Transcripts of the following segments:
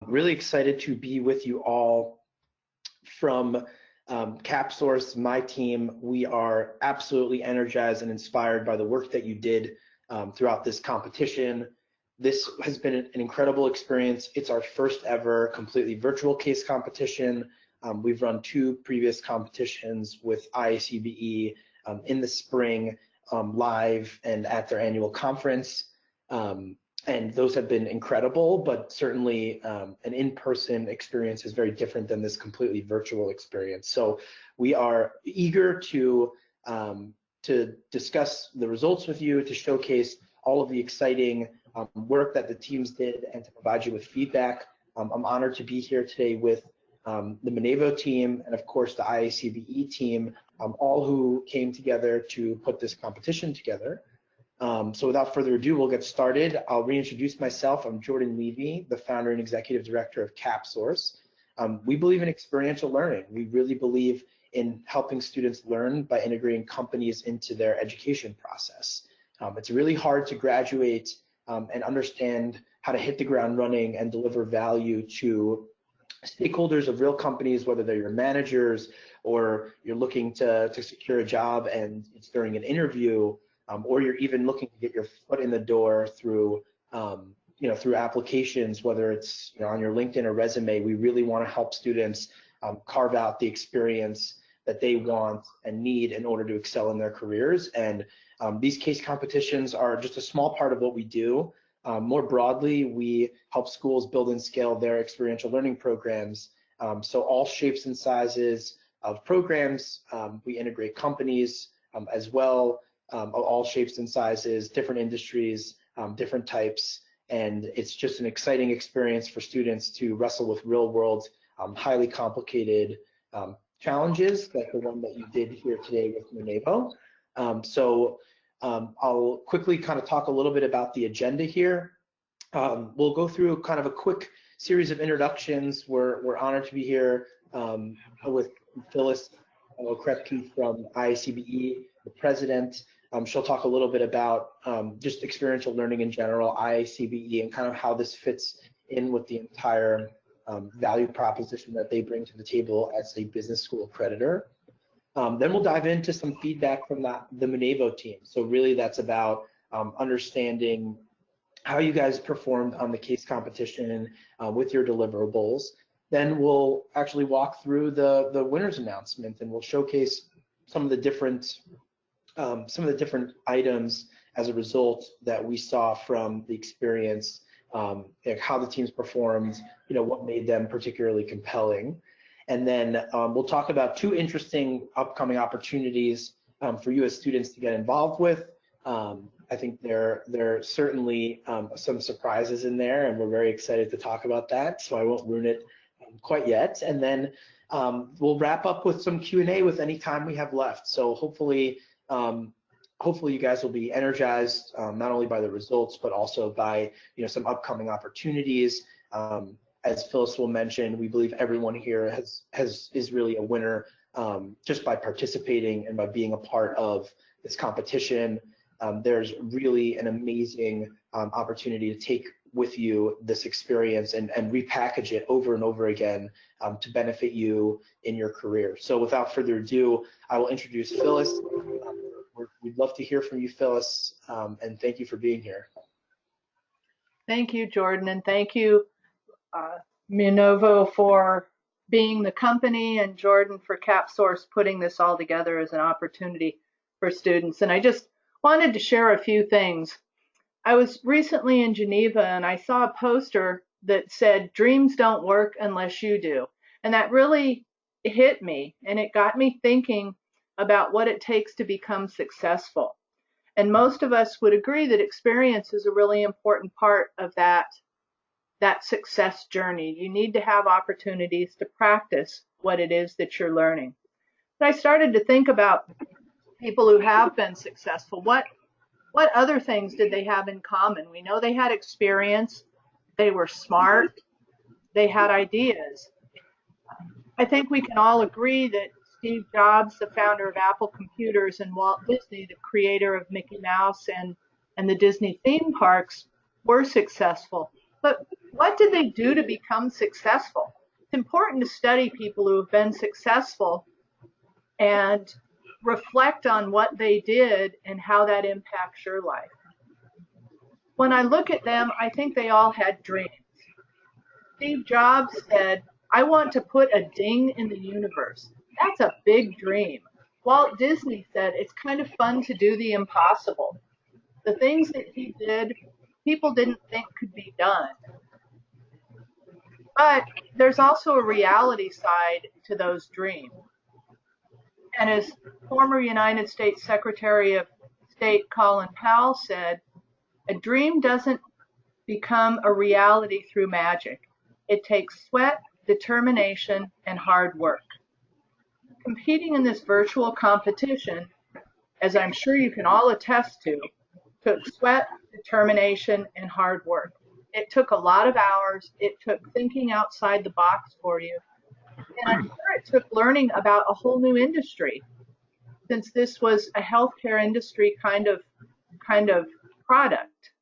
Really excited to be with you all from CapSource, my team. We are absolutely energized and inspired by the work that you did throughout this competition. This has been an incredible experience. It's our first ever completely virtual case competition. We've run 2 previous competitions with IACBE in the spring, live and at their annual conference. And those have been incredible, but certainly an in-person experience is very different than this completely virtual experience. So we are eager to discuss the results with you, to showcase all of the exciting work that the teams did, and to provide you with feedback. I'm honored to be here today with the Munevo team and of course the IACBE team, all who came together to put this competition together. So without further ado, we'll get started. I'll reintroduce myself. I'm Jordan Levy, the founder and executive director of CapSource. We believe in experiential learning. We really believe in helping students learn by integrating companies into their education process. It's really hard to graduate and understand how to hit the ground running and deliver value to stakeholders of real companies, whether they're your managers or you're looking to secure a job and it's during an interview, or you're even looking to get your foot in the door through, through applications, whether it's on your LinkedIn or resume. We really want to help students carve out the experience that they want and need in order to excel in their careers. And these case competitions are just a small part of what we do. More broadly, we help schools build and scale their experiential learning programs. So all shapes and sizes of programs. We integrate companies as well, of all shapes and sizes, different industries, different types. And it's just an exciting experience for students to wrestle with real world, highly complicated challenges like the one that you did here today with Munevo. I'll quickly kind of talk a little bit about the agenda here. We'll go through kind of a quick series of introductions. We're honored to be here with Phyllis Krepke from IACBE, the president. She'll talk a little bit about just experiential learning in general, IACBE, and kind of how this fits in with the entire value proposition that they bring to the table as a business school accreditor. Then we'll dive into some feedback from the Munevo team. So really that's about understanding how you guys performed on the case competition with your deliverables. Then we'll actually walk through the winner's announcement, and we'll showcase some of the different items as a result that we saw from the experience, like how the teams performed, what made them particularly compelling. And then we'll talk about 2 interesting upcoming opportunities for you as students to get involved with. I think there are certainly some surprises in there, and we're very excited to talk about that, so I won't ruin it quite yet. And then we'll wrap up with some Q&A with any time we have left. So hopefully you guys will be energized not only by the results, but also by some upcoming opportunities. As Phyllis will mention, we believe everyone here is really a winner just by participating and by being a part of this competition. There's really an amazing opportunity to take with you this experience and repackage it over and over again to benefit you in your career. So without further ado, I will introduce Phyllis. We'd love to hear from you, Phyllis, and thank you for being here. Thank you, Jordan, and thank you, Munevo, for being the company, and Jordan for CapSource putting this all together as an opportunity for students. And I just wanted to share a few things. I was recently in Geneva and I saw a poster that said, "Dreams don't work unless you do." And that really hit me, and it got me thinking about what it takes to become successful. And most of us would agree that experience is a really important part of that success journey. You need to have opportunities to practice what it is that you're learning. But I started to think about people who have been successful. What other things did they have in common? We know they had experience, they were smart, they had ideas. I think we can all agree that Steve Jobs, the founder of Apple Computers, and Walt Disney, the creator of Mickey Mouse and the Disney theme parks, were successful. but what did they do to become successful? It's important to study people who have been successful and reflect on what they did and how that impacts your life. When I look at them, I think they all had dreams. Steve Jobs said, "I want to put a ding in the universe." That's a big dream. Walt Disney said, "It's kind of fun to do the impossible." The things that he did, people didn't think could be done. But there's also a reality side to those dreams. And as former United States Secretary of State Colin Powell said, "A dream doesn't become a reality through magic. It takes sweat, determination, and hard work." Competing in this virtual competition, as I'm sure you can all attest to, took sweat, determination, and hard work. It took a lot of hours. It took thinking outside the box for you. And I'm sure it took learning about a whole new industry, since this was a healthcare industry kind of product.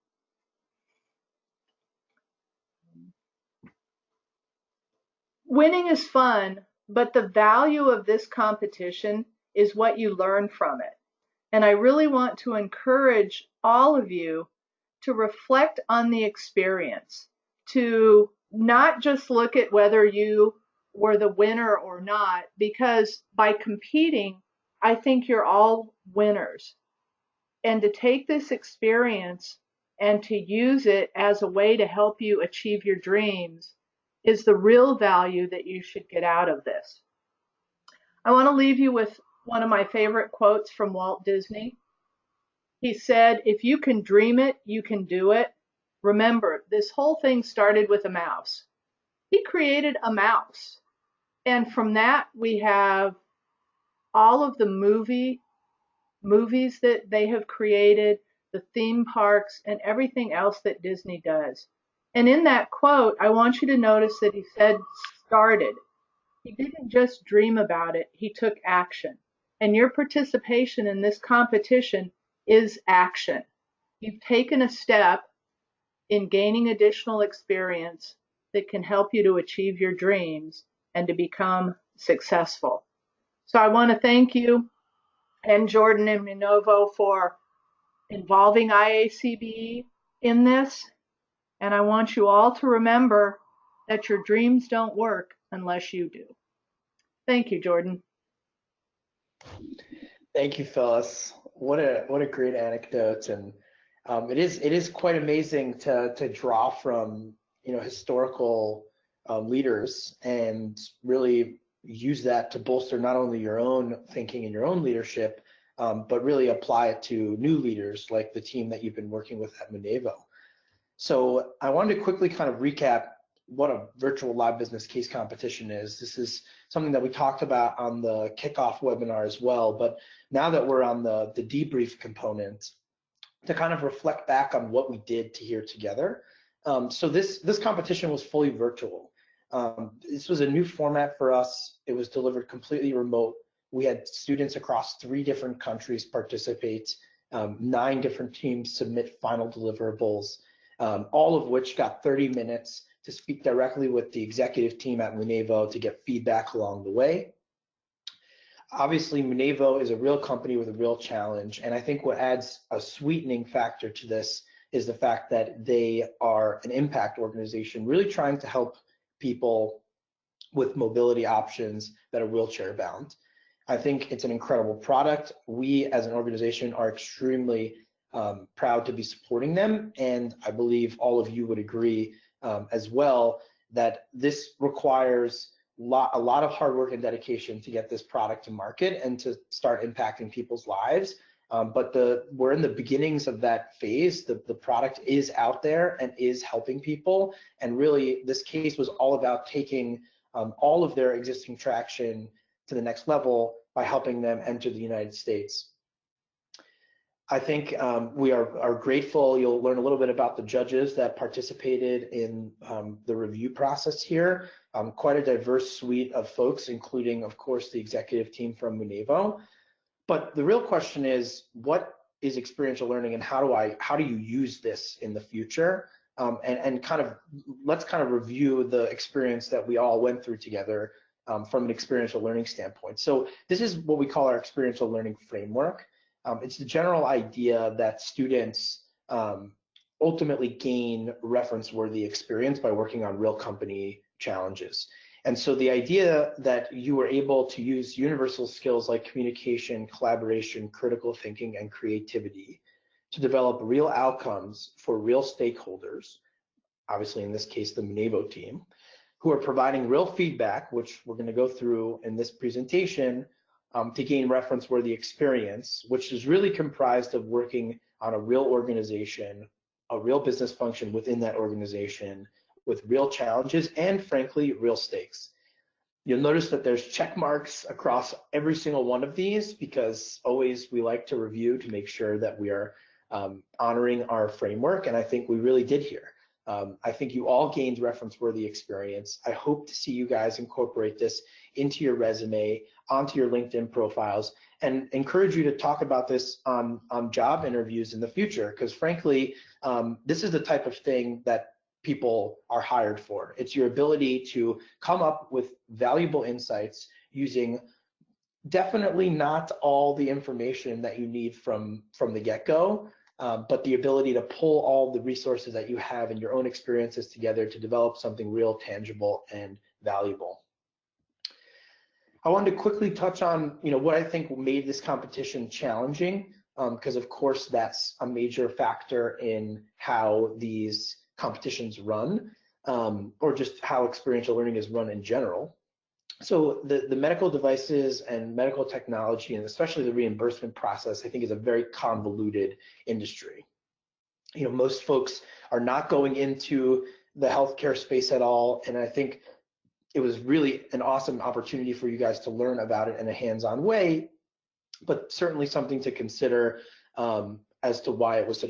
Winning is fun, but the value of this competition is what you learn from it. And I really want to encourage all of you to reflect on the experience, to not just look at whether you were the winner or not, because by competing, I think you're all winners. And to take this experience and to use it as a way to help you achieve your dreams is the real value that you should get out of this. I want to leave you with one of my favorite quotes from Walt Disney. He said, "If you can dream it, you can do it." Remember, this whole thing started with a mouse. He created a mouse. And from that, we have all of the movies that they have created, the theme parks, and everything else that Disney does. And in that quote, I want you to notice that he said started. He didn't just dream about it, he took action. And your participation in this competition is action. You've taken a step in gaining additional experience that can help you to achieve your dreams and to become successful. So I want to thank you and Jordan and Munevo for involving IACBE in this. And I want you all to remember that your dreams don't work unless you do. Thank you, Jordan. Thank you, Phyllis. What a great anecdote, and it is quite amazing to draw from historical leaders and really use that to bolster not only your own thinking and your own leadership, but really apply it to new leaders like the team that you've been working with at Munevo. So I wanted to quickly kind of recap what a virtual live business case competition is. This is something that we talked about on the kickoff webinar as well, but now that we're on the debrief component, to kind of reflect back on what we did to here together. So this competition was fully virtual. This was a new format for us. It was delivered completely remote. We had students across 3 different countries participate, 9 different teams submit final deliverables, all of which got 30 minutes to speak directly with the executive team at Munevo to get feedback along the way. Obviously, Munevo is a real company with a real challenge, and I think what adds a sweetening factor to this is the fact that they are an impact organization, really trying to help people with mobility options that are wheelchair bound. I think it's an incredible product. We as an organization are extremely proud to be supporting them, and I believe all of you would agree as well that this requires a lot of hard work and dedication to get this product to market and to start impacting people's lives. But we're in the beginnings of that phase. The product is out there and is helping people. And really, this case was all about taking all of their existing traction to the next level by helping them enter the United States. I think we are grateful. You'll learn a little bit about the judges that participated in the review process here. Quite a diverse suite of folks, including, of course, the executive team from Munevo. But the real question is, what is experiential learning, and how do you use this in the future? and let's kind of review the experience that we all went through together from an experiential learning standpoint. So this is what we call our experiential learning framework. It's the general idea that students ultimately gain reference-worthy experience by working on real company challenges. And so the idea that you were able to use universal skills like communication, collaboration, critical thinking, and creativity to develop real outcomes for real stakeholders, obviously in this case the Munevo team, who are providing real feedback, which we're going to go through in this presentation, to gain reference-worthy experience, which is really comprised of working on a real organization, a real business function within that organization, with real challenges and, frankly, real stakes. You'll notice that there's check marks across every single one of these, because always we like to review to make sure that we are honoring our framework, and I think we really did here. I think you all gained reference-worthy experience. I hope to see you guys incorporate this into your resume, onto your LinkedIn profiles, and encourage you to talk about this on job interviews in the future, because frankly, this is the type of thing that people are hired for. It's your ability to come up with valuable insights using definitely not all the information that you need from the get-go, but the ability to pull all the resources that you have and your own experiences together to develop something real, tangible, and valuable. I wanted to quickly touch on, what I think made this competition challenging, because of course that's a major factor in how these competitions run, or just how experiential learning is run in general. So the medical devices and medical technology, and especially the reimbursement process, I think is a very convoluted industry. Most folks are not going into the healthcare space at all, and I think it was really an awesome opportunity for you guys to learn about it in a hands-on way, but certainly something to consider as to why it was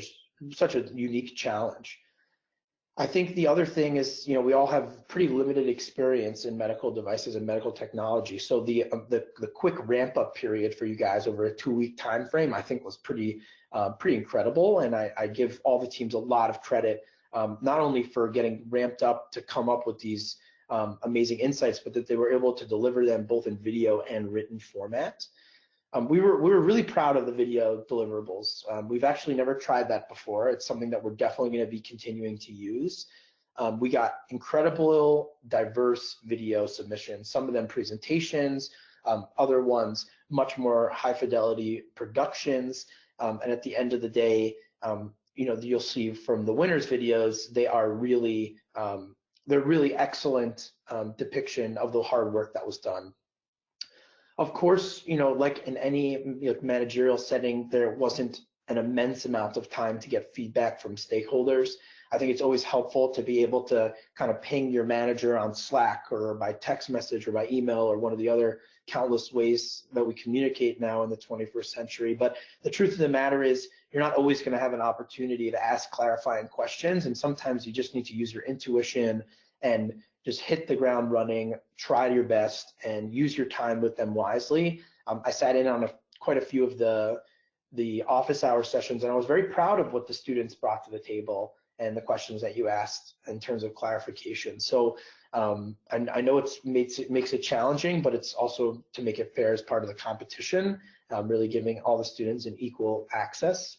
such a unique challenge. I think the other thing is, we all have pretty limited experience in medical devices and medical technology. So the quick ramp up period for you guys over a 2-week time frame, I think was pretty incredible. And I give all the teams a lot of credit, not only for getting ramped up to come up with these amazing insights, but that they were able to deliver them both in video and written format. We were really proud of the video deliverables. We've actually never tried that before. It's something that we're definitely going to be continuing to use. We got incredible, diverse video submissions, some of them presentations, other ones much more high fidelity productions. And at the end of the day, you'll see from the winners' videos, they are really, they're really excellent depiction of the hard work that was done. Of course, like in any managerial setting, there wasn't an immense amount of time to get feedback from stakeholders. I think it's always helpful to be able to kind of ping your manager on Slack or by text message or by email or one of the other countless ways that we communicate now in the 21st century. But the truth of the matter is, you're not always going to have an opportunity to ask clarifying questions, and sometimes you just need to use your intuition and just hit the ground running, try your best, and use your time with them wisely. I sat in on quite a few of the office hour sessions, and I was very proud of what the students brought to the table and the questions that you asked in terms of clarification. So I know it makes it challenging, but it's also to make it fair as part of the competition, really giving all the students an equal access.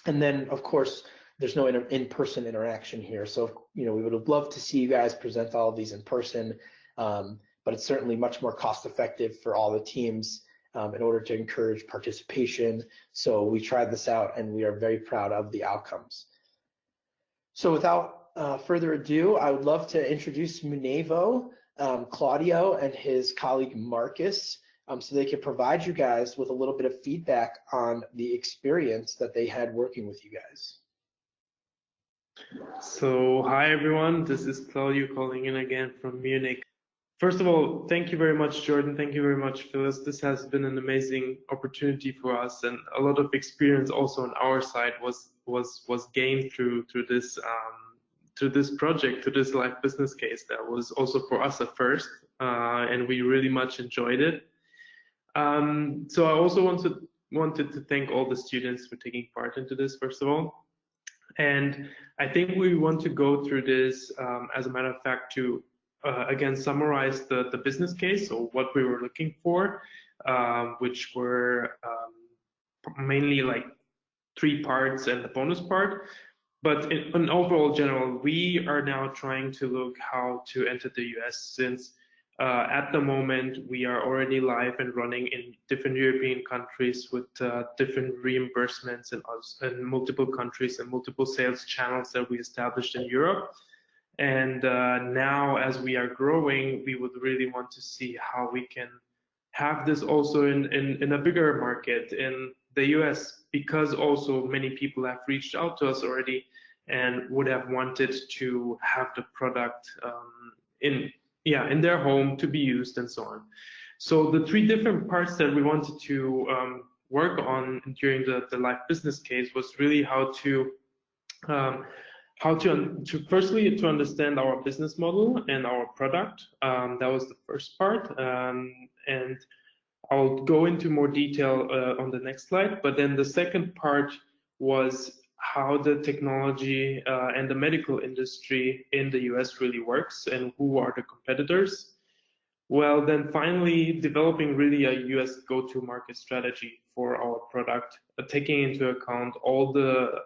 And then, of course, there's no in-person interaction here. So, we would have loved to see you guys present all of these in person, but it's certainly much more cost effective for all the teams in order to encourage participation. So we tried this out and we are very proud of the outcomes. So without further ado, I would love to introduce Munevo, Claudio, and his colleague Marcus, so they can provide you guys with a little bit of feedback on the experience that they had working with you guys. So hi everyone, this is Claudio calling in again from Munich. First of all, thank you very much, Jordan. Thank you very much, Phyllis. This has been an amazing opportunity for us, and a lot of experience also on our side was gained through this project, to this live business case. That was also for us a first, and we really much enjoyed it. So I also wanted to thank all the students for taking part into this, first of all. And I think we want to go through this, as a matter of fact, to again summarize the business case, or what we were looking for, which were mainly like 3 parts and the bonus part. But in overall general, we are now trying to look how to enter the US, since at the moment we are already live and running in different European countries with different reimbursements and multiple countries and multiple sales channels that we established in Europe. And now, as we are growing, we would really want to see how we can have this also in a bigger market in the US, because also many people have reached out to us already and would have wanted to have the product in their home to be used and so on. So the 3 different parts that we wanted to work on during the live business case was really how to firstly to understand our business model and our product. That was the first part, and I'll go into more detail on the next slide. But then the second part was how the technology and the medical industry in the US really works, and who are the competitors. Well, then finally developing really a US go-to-market strategy for our product, taking into account all the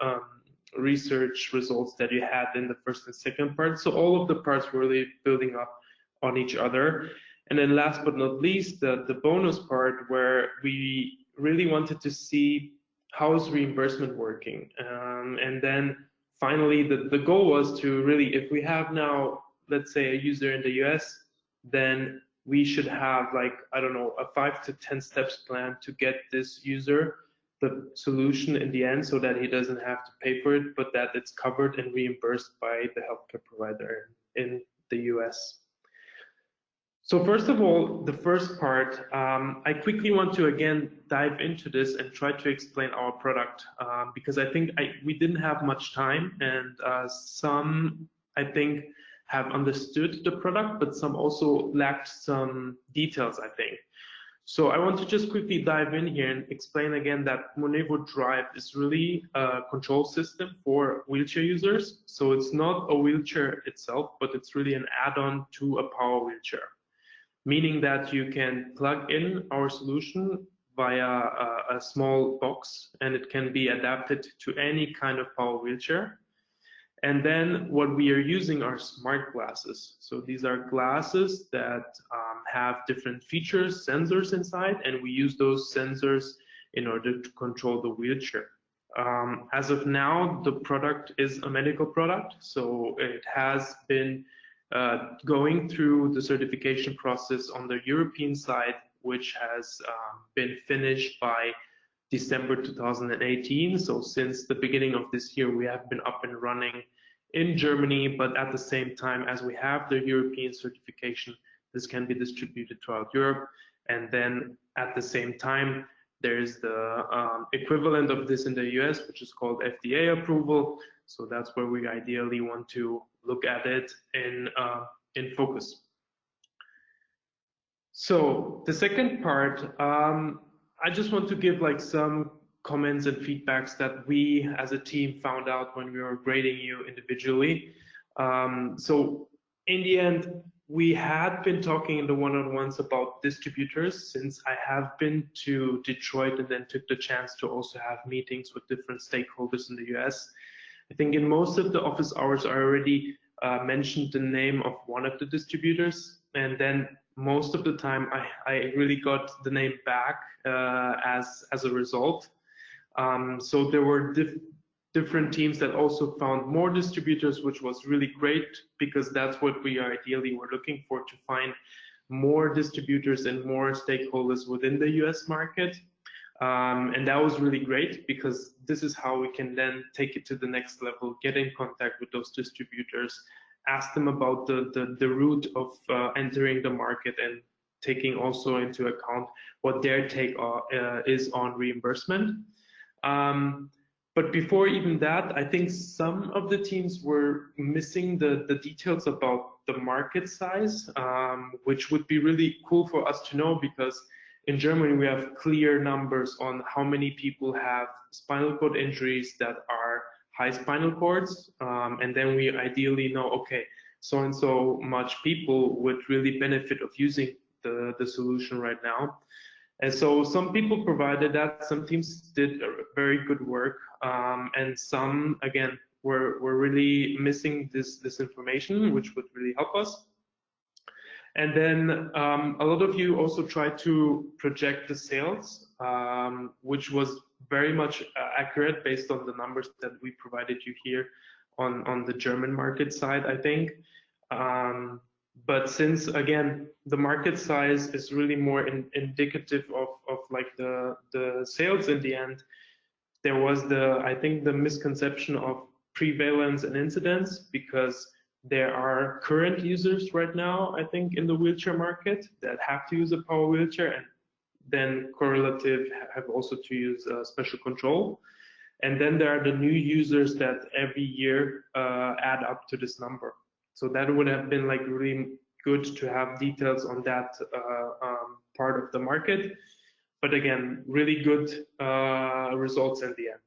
research results that you had in the first and second part. So all of the parts were really building up on each other. And then last but not least, the bonus part, where we really wanted to see how is reimbursement working. And then finally, the goal was to really, if we have now, let's say, a user in the US, then we should have, like, I don't know, a 5 to 10 steps plan to get this user the solution in the end, so that he doesn't have to pay for it, but that it's covered and reimbursed by the healthcare provider in the US. So first of all, the first part, I quickly want to again dive into this and try to explain our product, because I think we didn't have much time, and some, I think, have understood the product, but some also lacked some details, I think. So I want to just quickly dive in here and explain again that Munevo Drive is really a control system for wheelchair users. So it's not a wheelchair itself, but it's really an add-on to a power wheelchair, meaning that you can plug in our solution via a small box, and it can be adapted to any kind of power wheelchair. And then what we are using are smart glasses. So these are glasses that have different features, sensors inside, and we use those sensors in order to control the wheelchair. As of now, the product is a medical product, so it has been going through the certification process on the European side, which has been finished by December 2018. So since the beginning of this year, we have been up and running in Germany, but at the same time, as we have the European certification, this can be distributed throughout Europe. And then at the same time, there's the equivalent of this in the US, which is called FDA approval. So that's where we ideally want to look at it in focus. So the second part, I just want to give like some comments and feedbacks that we as a team found out when we were grading you individually. So in the end, we had been talking in the one-on-ones about distributors, since I have been to Detroit and then took the chance to also have meetings with different stakeholders in the US. I think in most of the office hours I already mentioned the name of one of the distributors, and then most of the time I really got the name back as a result. So there were different teams that also found more distributors, which was really great, because that's what we ideally were looking for, to find more distributors and more stakeholders within the US market. And that was really great, because this is how we can then take it to the next level, get in contact with those distributors, ask them about the route of entering the market, and taking also into account what their take is on reimbursement. But before even that, I think some of the teams were missing the details about the market size, which would be really cool for us to know, because in Germany we have clear numbers on how many people have spinal cord injuries that are high spinal cords, and then we ideally know, okay, so and so much people would really benefit of using the solution right now. And so some people provided that, some teams did very good work, and some, again, were really missing this information, which would really help us. And then a lot of you also tried to project the sales, which was very much accurate based on the numbers that we provided you here on the German market side, I think. But since, again, the market size is really more indicative of like the sales in the end, there was I think the misconception of prevalence and incidence, because there are current users right now, I think, in the wheelchair market that have to use a power wheelchair, and then correlative have also to use special control. And then there are the new users that every year add up to this number. So that would have been like really good to have details on that part of the market. But again, really good results in the end.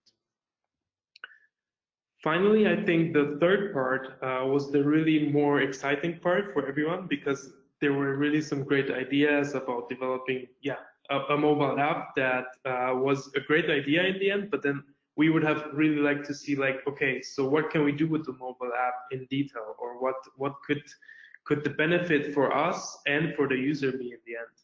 Finally, I think the third part was the really more exciting part for everyone, because there were really some great ideas about developing, a mobile app that was a great idea in the end, but then we would have really liked to see, like, okay, so what can we do with the mobile app in detail, or what could the benefit for us and for the user be in the end?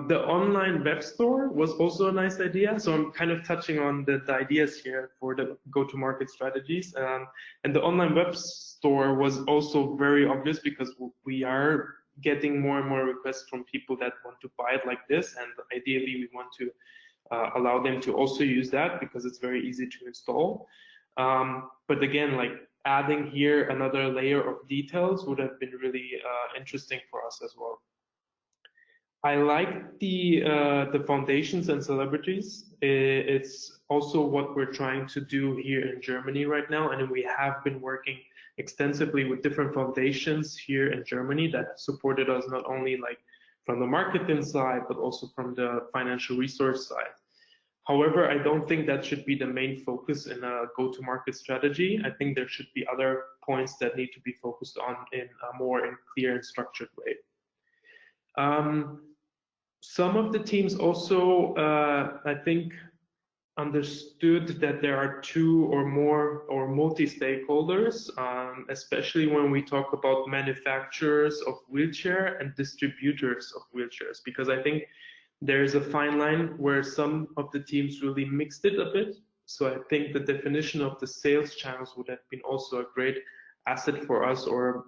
The online web store was also a nice idea. So I'm kind of touching on the ideas here for the go-to-market strategies. And the online web store was also very obvious, because we are getting more and more requests from people that want to buy it like this. And ideally, we want to allow them to also use that, because it's very easy to install. But again, like adding here another layer of details would have been really interesting for us as well. I like the foundations and celebrities. It's also what we're trying to do here in Germany right now, and we have been working extensively with different foundations here in Germany that have supported us, not only like from the marketing side, but also from the financial resource side. However, I don't think that should be the main focus in a go-to-market strategy. I think there should be other points that need to be focused on in a more clear and structured way. Some of the teams also, I think, understood that there are two or more or multi-stakeholders, especially when we talk about manufacturers of wheelchair and distributors of wheelchairs, because I think there's a fine line where some of the teams really mixed it a bit. So I think the definition of the sales channels would have been also a great asset for us, or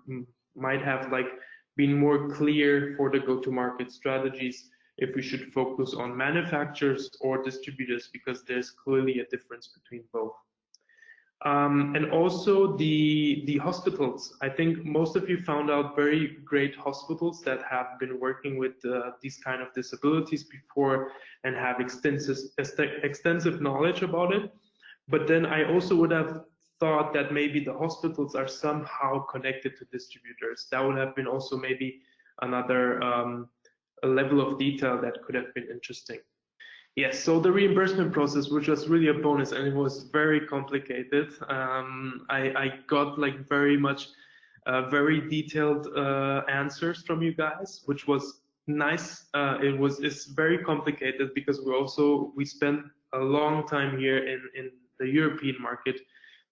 might have like been more clear for the go-to-market strategies if we should focus on manufacturers or distributors, because there's clearly a difference between both. And also the hospitals. I think most of you found out very great hospitals that have been working with these kind of disabilities before and have extensive knowledge about it. But then I also would have thought that maybe the hospitals are somehow connected to distributors. That would have been also maybe another a level of detail that could have been interesting. Yes, so the reimbursement process, which was really a bonus, and it was very complicated. I got like very very detailed answers from you guys, which was nice. It's very complicated because we spent a long time here in the European market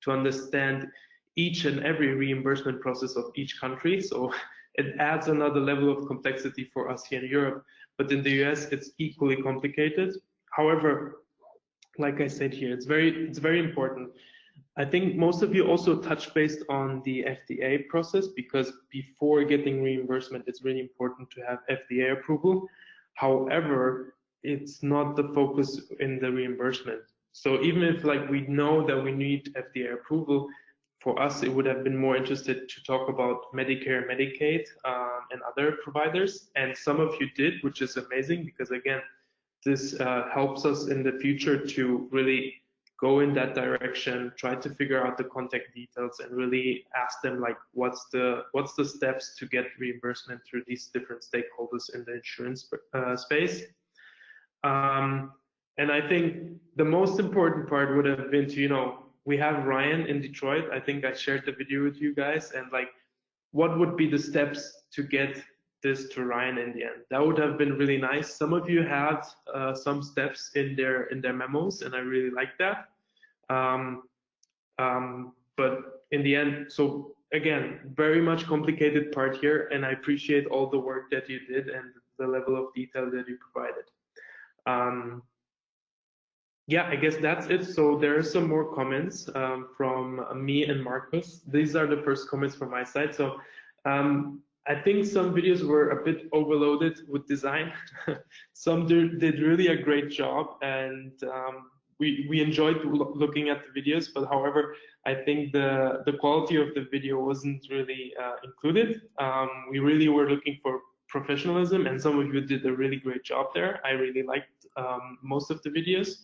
to understand each and every reimbursement process of each country. So it adds another level of complexity for us here in Europe, but in the US, it's equally complicated. However, like I said here, it's very important. I think most of you also touched based on the FDA process, because before getting reimbursement, it's really important to have FDA approval. However, it's not the focus in the reimbursement. So even if like we know that we need FDA approval, for us, it would have been more interested to talk about Medicare, Medicaid, and other providers. And some of you did, which is amazing, because again, this helps us in the future to really go in that direction, try to figure out the contact details, and really ask them like, what's the steps to get reimbursement through these different stakeholders in the insurance space. And I think the most important part would have been to, we have Ryan in Detroit. I think I shared the video with you guys, and like, what would be the steps to get this to Ryan in the end? That would have been really nice. Some of you had some steps in their memos, and I really like that. But in the end, so again, very much complicated part here, and I appreciate all the work that you did and the level of detail that you provided. Yeah, I guess that's it. So there are some more comments from me and Marcus. These are the first comments from my side. So I think some videos were a bit overloaded with design. Some did really a great job, and we enjoyed looking at the videos. But however, I think the quality of the video wasn't really included. We really were looking for professionalism, and some of you did a really great job there. I really liked most of the videos.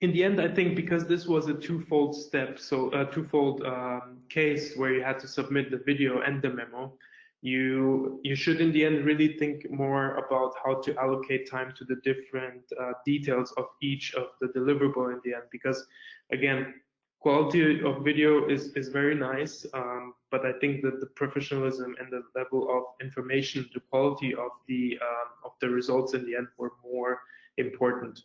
In the end, I think because this was a twofold step, so a twofold case where you had to submit the video and the memo, you should in the end really think more about how to allocate time to the different details of each of the deliverable in the end, because again, quality of video is very nice, but I think that the professionalism and the level of information, the quality of the results in the end were more important.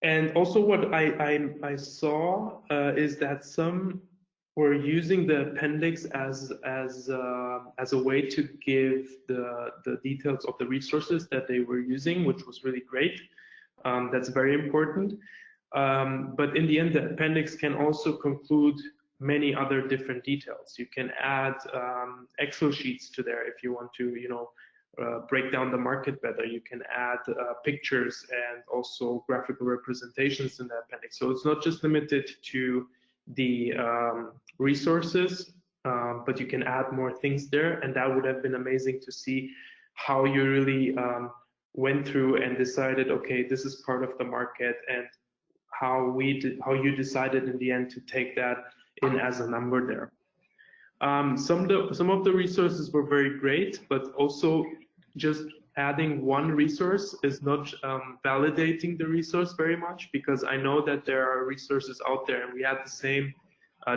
And also what I saw is that some were using the appendix as a way to give the details of the resources that they were using, which was really great. That's very important. But in the end, the appendix can also conclude many other different details. You can add Excel sheets to there if you want to, break down the market better. You can add pictures and also graphical representations in the appendix. So it's not just limited to the resources, but you can add more things there, and that would have been amazing to see how you really went through and decided, okay, this is part of the market, and how you decided in the end to take that in as a number there. Some of the resources were very great, but also just adding one resource is not validating the resource very much, because I know that there are resources out there, and we had the same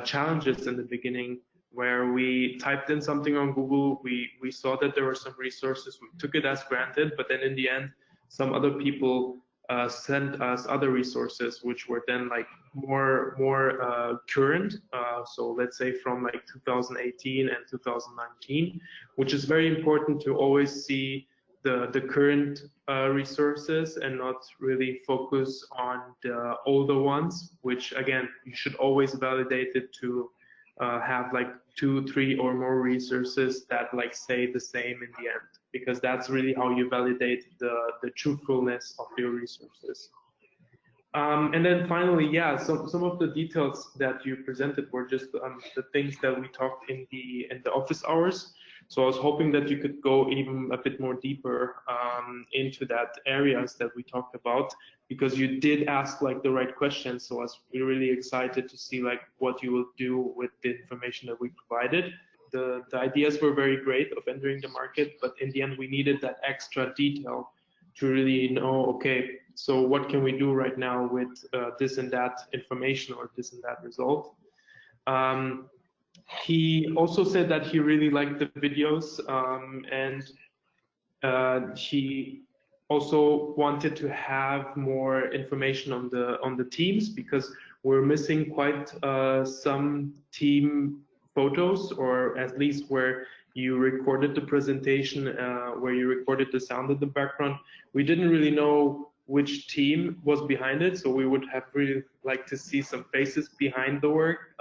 challenges in the beginning where we typed in something on Google, we saw that there were some resources, we took it as granted, but then in the end, some other people sent us other resources which were then like more current, so let's say from like 2018 and 2019, which is very important to always see the current resources and not really focus on the older ones, which again, you should always validate it to have like 2, 3 or more resources that like say the same in the end, because that's really how you validate the truthfulness of your resources. And then finally, yeah, some of the details that you presented were just the things that we talked in the office hours. So I was hoping that you could go even a bit more deeper into that areas that we talked about, because you did ask like the right questions. So I was really excited to see like what you will do with the information that we provided. The ideas were very great of entering the market, but in the end we needed that extra detail to really know, okay, so what can we do right now with this and that information or this and that result. He also said that he really liked the videos, and he also wanted to have more information on the teams, because we're missing quite some team photos, or at least where you recorded the presentation, where you recorded the sound in the background. We didn't really know which team was behind it, so we would have really liked to see some faces behind the work,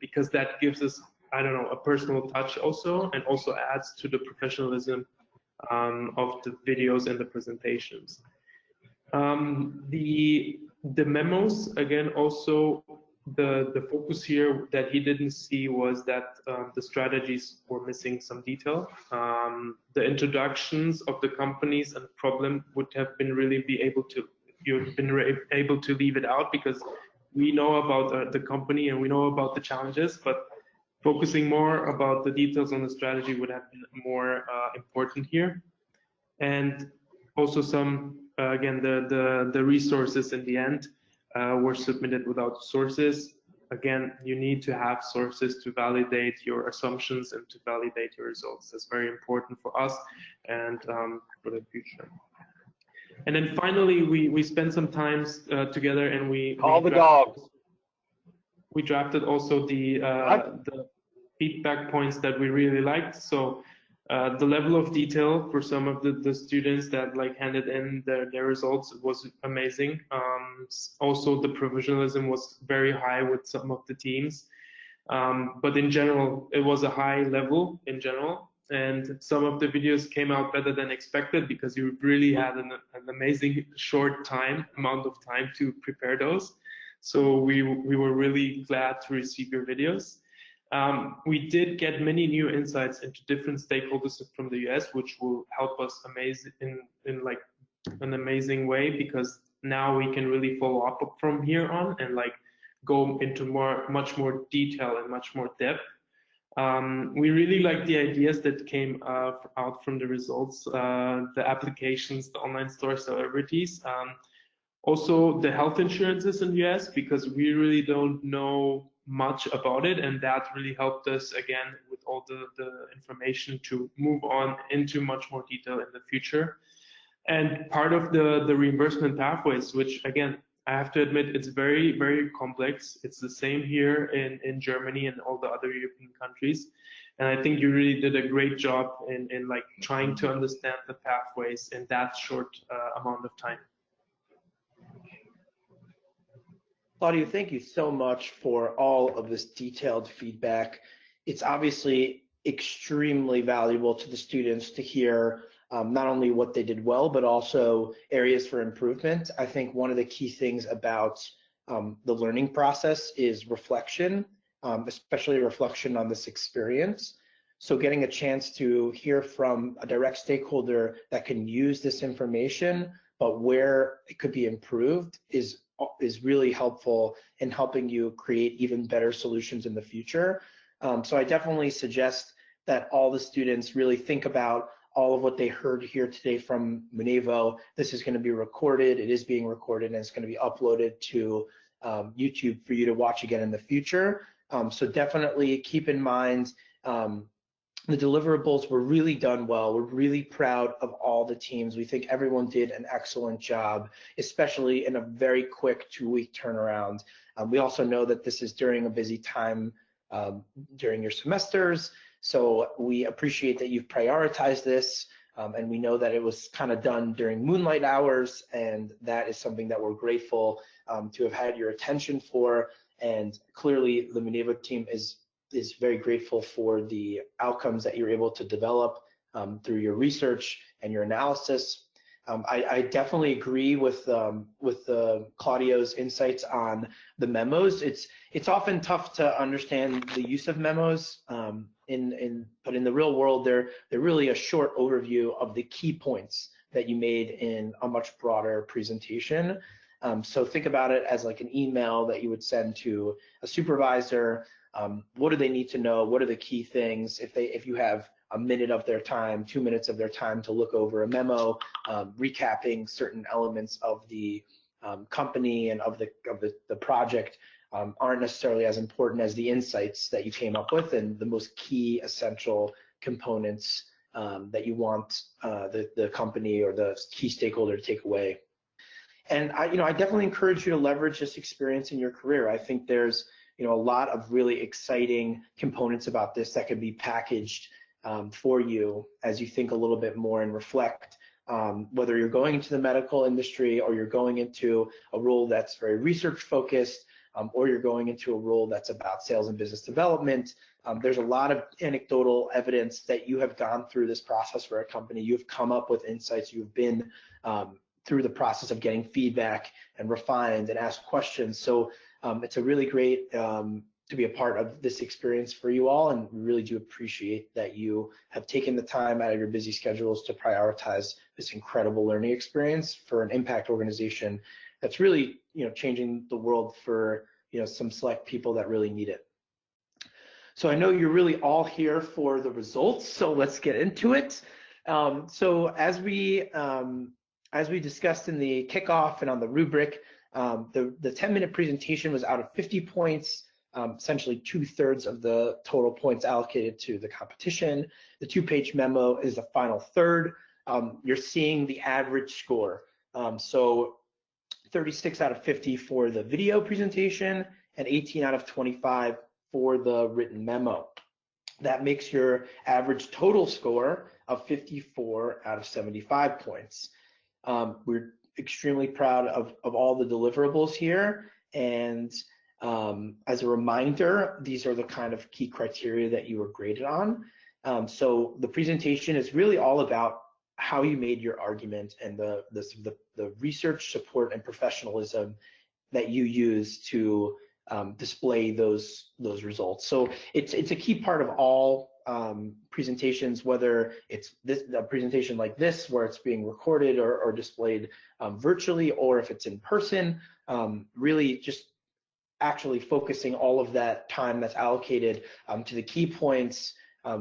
because that gives us, I don't know, a personal touch also, and also adds to the professionalism of the videos and the presentations. The memos, again, also the focus here that he didn't see was that the strategies were missing some detail. The introductions of the companies and the problem would have been really you've been able to leave it out, because we know about the company and we know about the challenges, but focusing more about the details on the strategy would have been more important here. And also some, again, the resources in the end. were submitted without sources. Again, you need to have sources to validate your assumptions and to validate your results. That's very important for us and for the future. And then finally, we spent some time together, and we drafted also the feedback points that we really liked. So the level of detail for some of the students that like handed in their results was amazing. Also, the professionalism was very high with some of the teams. But in general, it was a high level in general. And some of the videos came out better than expected because you really had an amazing short amount of time to prepare those. So we were really glad to receive your videos. We did get many new insights into different stakeholders from the US, which will help us in like an amazing way, because now we can really follow up from here on and like go into much more detail and much more depth. We really like the ideas that came out from the results, the applications, the online store celebrities, also the health insurances in the US, because we really don't know much about it, and that really helped us again with all the information to move on into much more detail in the future. And part of the reimbursement pathways, which again, I have to admit, it's very, very complex. It's the same here in Germany and all the other European countries. And I think you really did a great job in like trying to understand the pathways in that short amount of time. Claudio, thank you so much for all of this detailed feedback. It's obviously extremely valuable to the students to hear not only what they did well, but also areas for improvement. I think one of the key things about the learning process is reflection, especially reflection on this experience. So getting a chance to hear from a direct stakeholder that can use this information, but where it could be improved is really helpful in helping you create even better solutions in the future. So I definitely suggest that all the students really think about all of what they heard here today from Munevo. This is going to be recorded. It is being recorded, and it's going to be uploaded to YouTube for you to watch again in the future. So definitely keep in mind the deliverables were really done well. We're really proud of all the teams. We think everyone did an excellent job, especially in a very quick 2-week turnaround. We also know that this is during a busy time during your semesters. So we appreciate that you've prioritized this, and we know that it was kind of done during moonlight hours, and that is something that we're grateful to have had your attention for. And clearly the Munevo team is very grateful for the outcomes that you're able to develop through your research and your analysis. I definitely agree with Claudio's insights on the memos. It's often tough to understand the use of memos, but in the real world, they're really a short overview of the key points that you made in a much broader presentation. So think about it as like an email that you would send to a supervisor. What do they need to know? What are the key things? If you have a minute of their time, 2 minutes of their time to look over a memo, recapping certain elements of the company and of the project aren't necessarily as important as the insights that you came up with and the most key essential components that you want the company or the key stakeholder to take away. And I definitely encourage you to leverage this experience in your career. I think there's a lot of really exciting components about this that can be packaged for you as you think a little bit more and reflect, whether you're going into the medical industry or you're going into a role that's very research focused, or you're going into a role that's about sales and business development. There's a lot of anecdotal evidence that you have gone through this process for a company. You've come up with insights. You've been through the process of getting feedback and refined and asked questions. So it's a really great to be a part of this experience for you all, and we really do appreciate that you have taken the time out of your busy schedules to prioritize this incredible learning experience for an impact organization that's really changing the world for some select people that really need it. So I know you're really all here for the results, so let's get into it. So as we discussed in the kickoff and on the rubric, The 10-minute presentation was out of 50 points, essentially 2/3 of the total points allocated to the competition. The 2-page memo is the final third. You're seeing the average score. So 36 out of 50 for the video presentation and 18 out of 25 for the written memo. That makes your average total score of 54 out of 75 points. We're extremely proud of all the deliverables here. And as a reminder, these are the kind of key criteria that you were graded on. So the presentation is really all about how you made your argument and the research support and professionalism that you use to display those results. So it's a key part of all presentations, whether it's a presentation like this where it's being recorded or displayed virtually, or if it's in person. Really just actually focusing all of that time that's allocated to the key points,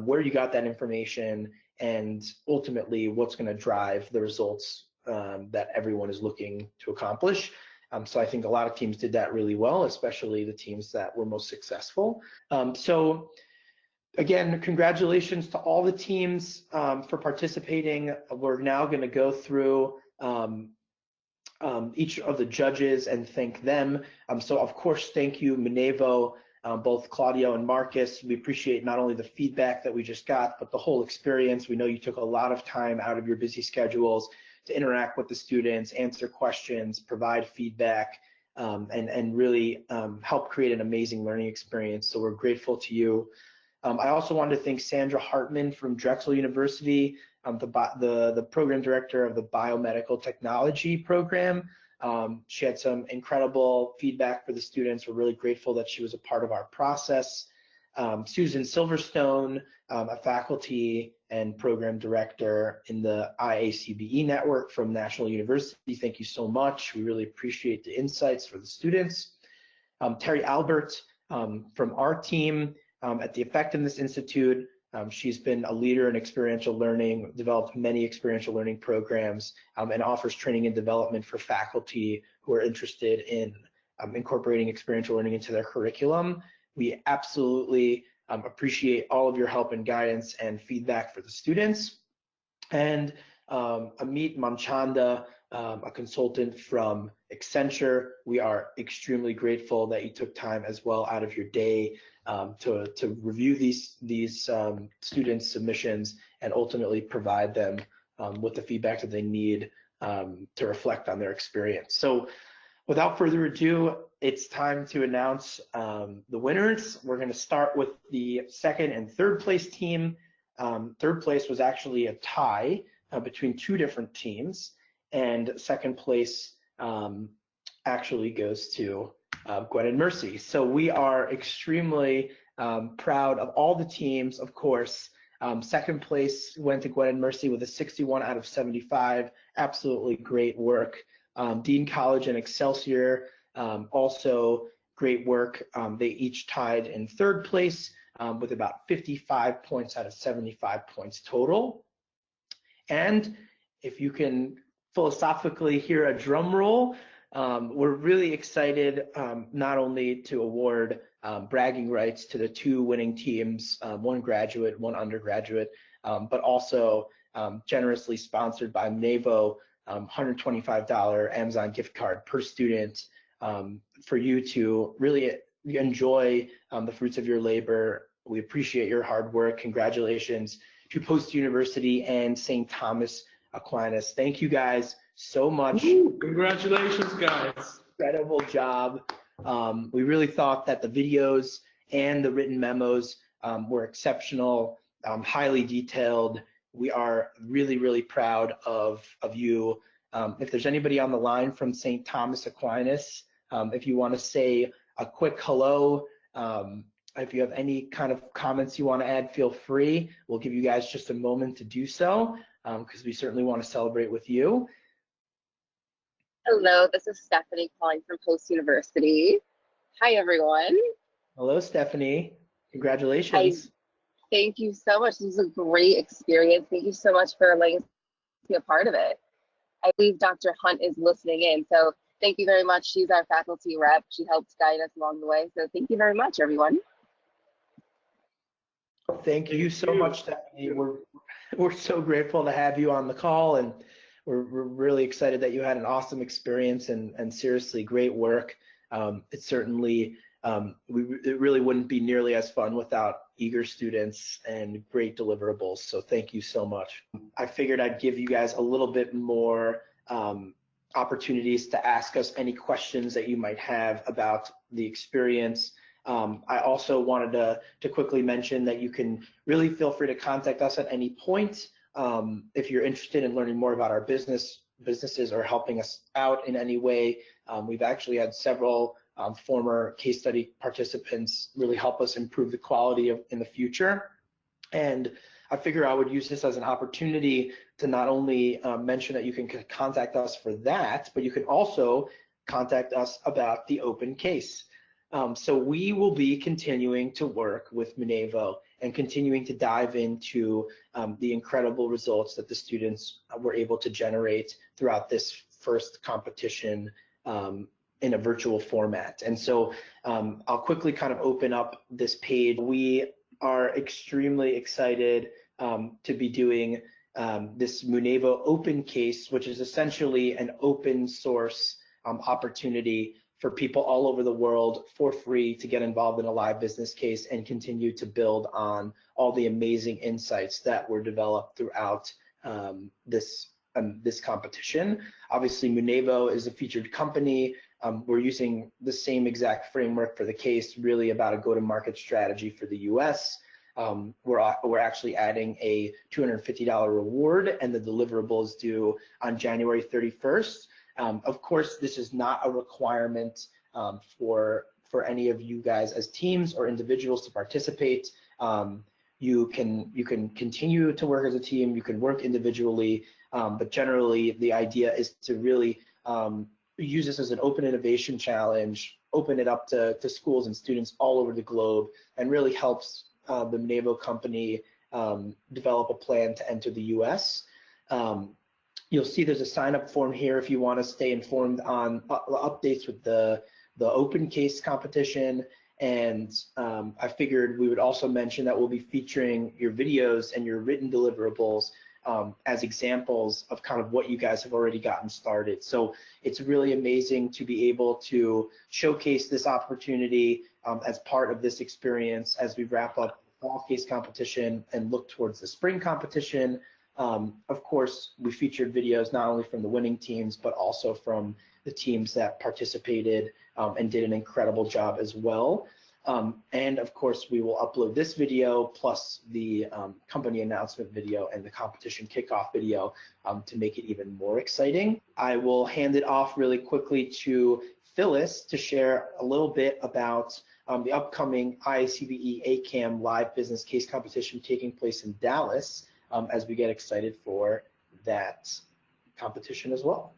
where you got that information, and ultimately what's going to drive the results that everyone is looking to accomplish. So I think a lot of teams did that really well, especially the teams that were most successful. So again, congratulations to all the teams for participating. We're now going to go through each of the judges and thank them. So of course, thank you, Munevo, both Claudio and Marcus. We appreciate not only the feedback that we just got, but the whole experience. We know you took a lot of time out of your busy schedules to interact with the students, answer questions, provide feedback, and really help create an amazing learning experience. So we're grateful to you. I also wanted to thank Sandra Hartman from Drexel University, the program director of the Biomedical Technology program. She had some incredible feedback for the students. We're really grateful that she was a part of our process. Susan Silverstone, a faculty and program director in the IACBE network from National University. Thank you so much. We really appreciate the insights for the students. Terry Albert from our team at the Effectiveness Institute. She's been a leader in experiential learning, developed many experiential learning programs, and offers training and development for faculty who are interested in incorporating experiential learning into their curriculum. We absolutely appreciate all of your help and guidance and feedback for the students. And Amit Manchanda, a consultant from Accenture. We are extremely grateful that you took time as well out of your day to review these students' submissions and ultimately provide them with the feedback that they need to reflect on their experience. So without further ado, it's time to announce the winners. We're going to start with the second and third place team. Third place was actually a tie between two different teams, and second place actually goes to Gwen and Mercy. So we are extremely proud of all the teams, of course. Second place went to Gwen and Mercy with a 61 out of 75. Absolutely great work. Dean College and Excelsior, also great work. They each tied in third place with about 55 points out of 75 points total. And if you can philosophically hear a drum roll, we're really excited not only to award bragging rights to the two winning teams, one graduate, one undergraduate, but also generously sponsored by Munevo, $125 Amazon gift card per student for you to really enjoy the fruits of your labor. We appreciate your hard work. Congratulations to Post University and St. Thomas Aquinas. Thank you guys so much. Congratulations, guys. Incredible job. We really thought that the videos and the written memos were exceptional, highly detailed. We are really, really proud of you. If there's anybody on the line from St. Thomas Aquinas, if you want to say a quick hello, if you have any kind of comments you want to add, feel free. We'll give you guys just a moment to do so, because we certainly want to celebrate with you. Hello, this is Stephanie calling from Post University. Hi, everyone. Hello, Stephanie. Congratulations. Thank you so much. This was a great experience. Thank you so much for letting us be a part of it. I believe Dr. Hunt is listening in. So thank you very much. She's our faculty rep. She helps guide us along the way. So thank you very much, everyone. Thank you so much, Stephanie. We're so grateful to have you on the call, and we're really excited that you had an awesome experience and seriously great work. It certainly, it really wouldn't be nearly as fun without eager students and great deliverables. So thank you so much. I figured I'd give you guys a little bit more opportunities to ask us any questions that you might have about the experience. I also wanted to quickly mention that you can really feel free to contact us at any point if you're interested in learning more about our businesses or helping us out in any way. We've actually had several former case study participants really help us improve the quality in the future. And I figure I would use this as an opportunity to not only mention that you can contact us for that, but you can also contact us about the OpenCase. So we will be continuing to work with Munevo and continuing to dive into the incredible results that the students were able to generate throughout this first competition in a virtual format. And so I'll quickly kind of open up this page. We are extremely excited to be doing this Munevo OpenCase, which is essentially an open source opportunity for people all over the world for free to get involved in a live business case and continue to build on all the amazing insights that were developed throughout this competition. Obviously, Munevo is a featured company. We're using the same exact framework for the case, really about a go-to-market strategy for the US. We're actually adding a $250 reward, and the deliverables due on January 31st. Of course, this is not a requirement for any of you guys as teams or individuals to participate. You can continue to work as a team, you can work individually, but generally the idea is to really use this as an open innovation challenge, open it up to schools and students all over the globe, and really helps the Munevo company develop a plan to enter the US. You'll see there's a sign-up form here if you want to stay informed on updates with the OpenCase competition. And I figured we would also mention that we'll be featuring your videos and your written deliverables as examples of kind of what you guys have already gotten started. So it's really amazing to be able to showcase this opportunity as part of this experience as we wrap up the fall case competition and look towards the spring competition. Of course, we featured videos not only from the winning teams, but also from the teams that participated and did an incredible job as well. And of course, we will upload this video plus the company announcement video and the competition kickoff video to make it even more exciting. I will hand it off really quickly to Phyllis to share a little bit about the upcoming IACBE ACAM live business case competition taking place in Dallas, as we get excited for that competition as well.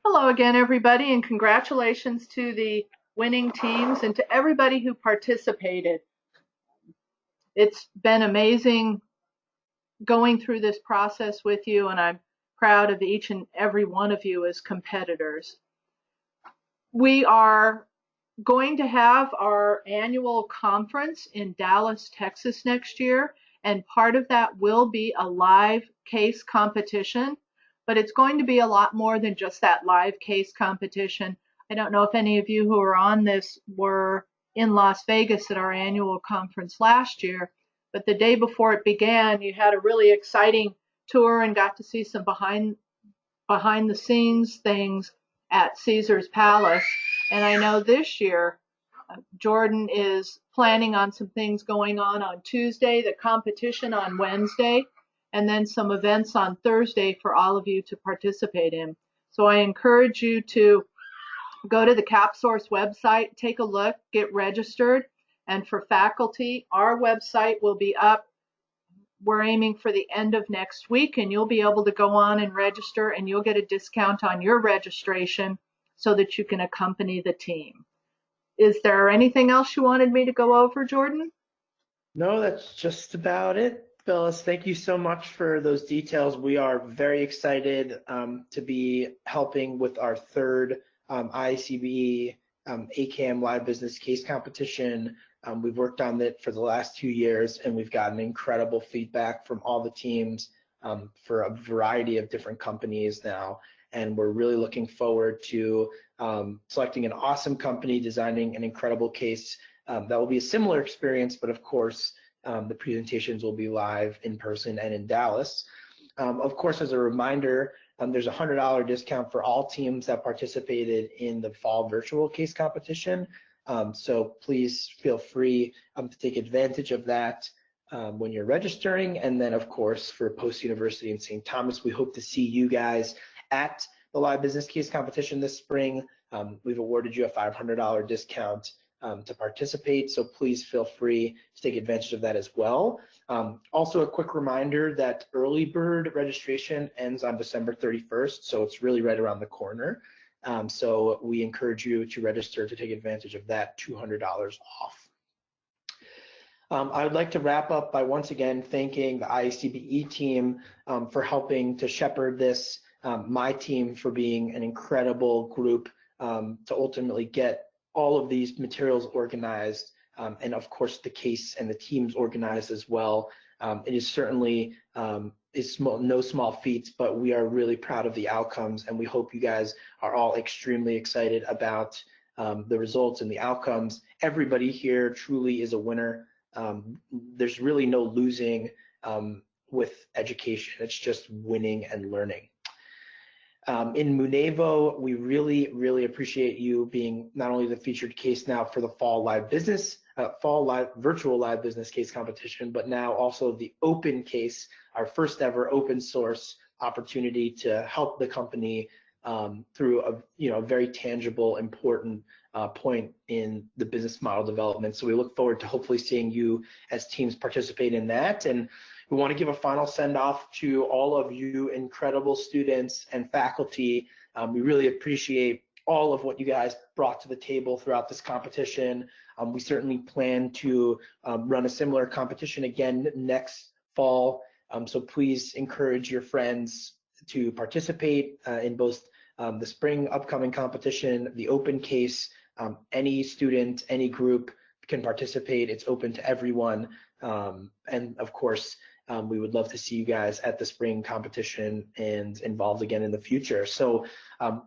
Hello again, everybody, and congratulations to the winning teams and to everybody who participated. It's been amazing going through this process with you, and I'm proud of each and every one of you as competitors. We are going to have our annual conference in Dallas, Texas next year, and part of that will be a live case competition, but it's going to be a lot more than just that live case competition. I don't know if any of you who are on this were in Las Vegas at our annual conference last year, but the day before it began, you had a really exciting tour and got to see some behind the scenes things at Caesar's Palace. And I know this year, Jordan is planning on some things going on Tuesday, the competition on Wednesday, and then some events on Thursday for all of you to participate in. So I encourage you to go to the CapSource website, take a look, get registered. And for faculty, our website will be up. We're aiming for the end of next week, and you'll be able to go on and register, and you'll get a discount on your registration so that you can accompany the team. Is there anything else you wanted me to go over, Jordan? No, that's just about it. Phyllis, thank you so much for those details. We are very excited to be helping with our third IACBE ACAM live business case competition. We've worked on it for the last 2 years, and we've gotten incredible feedback from all the teams for a variety of different companies now. And we're really looking forward to selecting an awesome company, designing an incredible case. That will be a similar experience, but of course, the presentations will be live in person and in Dallas. Of course, as a reminder, there's a $100 discount for all teams that participated in the fall virtual case competition. So please feel free to take advantage of that when you're registering. And then, of course, for post-university in St. Thomas, we hope to see you guys at the live business case competition this spring. We've awarded you a $500 discount to participate, so please feel free to take advantage of that as well. Also, a quick reminder that early bird registration ends on December 31st, so it's really right around the corner. So we encourage you to register to take advantage of that $200 off. I would like to wrap up by once again thanking the IACBE team for helping to shepherd this, my team for being an incredible group to ultimately get all of these materials organized, and of course the case and the teams organized as well. It is certainly no small feat, but we are really proud of the outcomes, and we hope you guys are all extremely excited about the results and the outcomes. Everybody here truly is a winner. There's really no losing with education. It's just winning and learning. In Munevo, we really appreciate you being not only the featured case now for the fall virtual live business case competition, but now also the OpenCase, our first ever open source opportunity to help the company through a very tangible, important point in the business model development. So we look forward to hopefully seeing you as teams participate in that. And we want to give a final send-off to all of you incredible students and faculty. We really appreciate all of what you guys brought to the table throughout this competition. We certainly plan to run a similar competition again next fall. So please encourage your friends to participate in both the spring upcoming competition, the OpenCase. Any student, any group can participate. It's open to everyone. And of course, we would love to see you guys at the spring competition and involved again in the future. So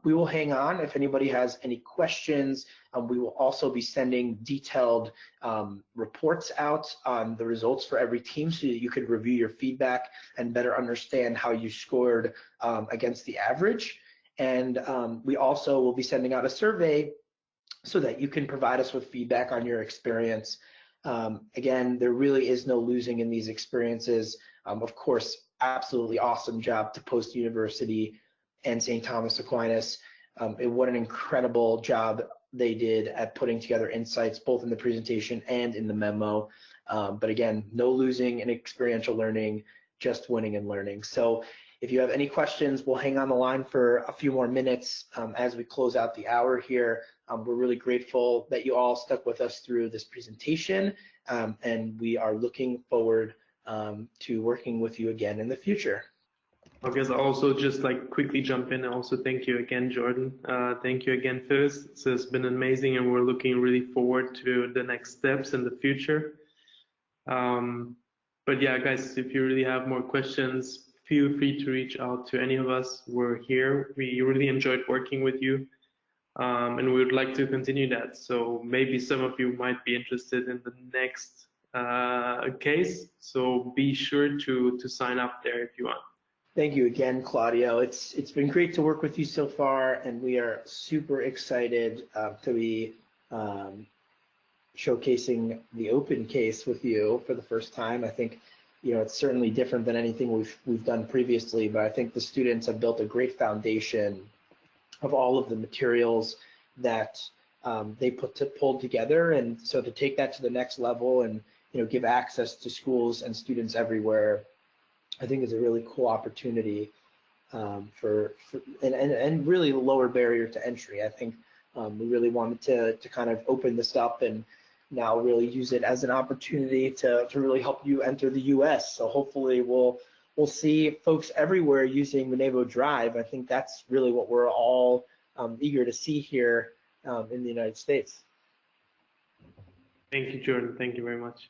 we will hang on. If anybody has any questions, we will also be sending detailed reports out on the results for every team so that you could review your feedback and better understand how you scored against the average. And we also will be sending out a survey so that you can provide us with feedback on your experience. Again, there really is no losing in these experiences. Of course, absolutely awesome job to post-university and St. Thomas Aquinas. What an incredible job they did at putting together insights, both in the presentation and in the memo. But again, no losing in experiential learning, just winning and learning. So if you have any questions, we'll hang on the line for a few more minutes as we close out the hour here. We're really grateful that you all stuck with us through this presentation, and we are looking forward to working with you again in the future. I guess I'll also just quickly jump in and also thank you again, Jordan. Thank you again, Phyllis. This has been amazing, and we're looking really forward to the next steps in the future. But yeah, guys, if you really have more questions, feel free to reach out to any of us. We're here. We really enjoyed working with you. And we would like to continue that. So maybe some of you might be interested in the next case. So be sure to sign up there if you want. Thank you again, Claudio. It's been great to work with you so far, and we are super excited to be showcasing the OpenCase with you for the first time. I think it's certainly different than anything we've done previously, but I think the students have built a great foundation of all of the materials that they pulled together, and so to take that to the next level and give access to schools and students everywhere, I think is a really cool opportunity and really lower barrier to entry. I think we really wanted to kind of open this up and now really use it as an opportunity to really help you enter the US. So hopefully we'll see folks everywhere using Munevo Drive. I think that's really what we're all eager to see here in the United States. Thank you, Jordan. Thank you very much.